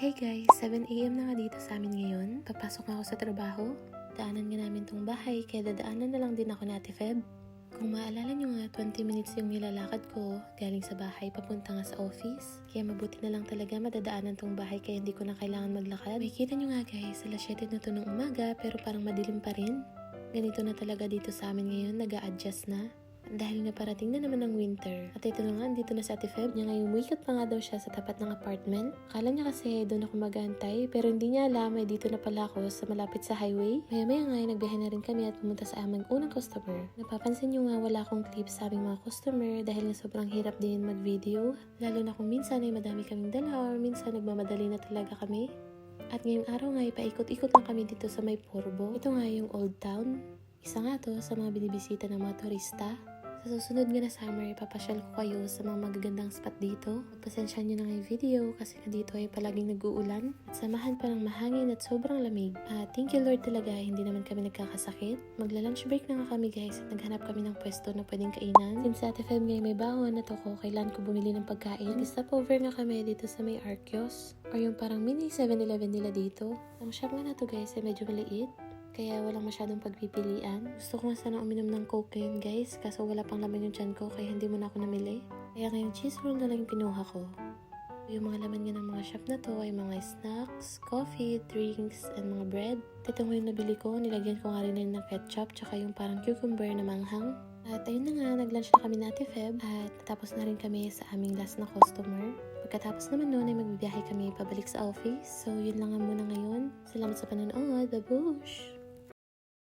Hey guys, 7 AM na nga dito sa amin ngayon. Papasok nga ako sa trabaho. Daanan nga namin tong bahay, kaya dadaanan na lang din ako ni Ate Feb. Kung maalala nyo nga, 20 minutes yung nilalakad ko galing sa bahay papunta nga sa office. Kaya mabuti na lang talaga madadaanan tong bahay kaya hindi ko na kailangan maglakad. Makikita nyo nga guys, alas 7 na to ng umaga pero parang madilim pa rin. Ganito na talaga dito sa amin ngayon, nag-a-adjust na. Dahil nga parating na naman ng winter. At ito na nga, dito na si Ate Feb. Niya ngayon, umikot pa nga daw siya sa tapat ng apartment. Akala niya kasi doon ako mag-aantay, pero hindi niya alam ay dito na pala ako sa malapit sa highway. Maya-maya nga, nagbiyahe na rin kami at pumunta sa aming unang customer. Napapansin niyo nga, wala akong clips sa aming mga customer dahil nga sobrang hirap din mag-video. Lalo na kung minsan ay madami kaming dala or minsan nagmamadali na talaga kami. At ngayong araw nga, paikot-ikot na kami dito sa may Porbo. Ito nga yung Old Town. Isa nga to sa mga binibisita ng mga turista. Sa susunod nga na summer, ipapasyal ko kayo sa mga magagandang spot dito. Pasensya nyo na nga yung video kasi nga dito ay palaging nag-uulan. At samahan pa ng mahangin at sobrang lamig. Thank you Lord talaga, hindi naman kami nagkakasakit. Magla-lunch break na nga kami guys at naghanap kami ng pwesto na pwedeng kainan. Since Ate Feb ngayon may bahon at ako, kailan ko bumili ng pagkain. Stop over nga kami dito sa may Arceus. Or yung parang mini 7-Eleven nila dito. Ang shop nga na to guys ay medyo maliit. Kaya walang masyadong pagpipilian. Gusto ko nga sana uminom ng Coke ngayon guys, kaso wala pang laman yung tiyan ko kaya hindi mo na ako namili. Kaya ngayong cheese roll na lang yung pinuha ko. Yung mga laman nga ng mga shop na to ay mga snacks, coffee, drinks, and mga bread. Ito nga yung nabili ko, nilagyan ko nga rin ng ketchup, tsaka yung parang cucumber na manghang. At ayun na nga, nag-lunch na kami na Ate Feb at tapos na rin kami sa aming last na customer. Pagkatapos naman noon ay magbibiyahe kami pabalik sa office. So yun lang nga muna ngayon. Salamat sa panonood. Babush!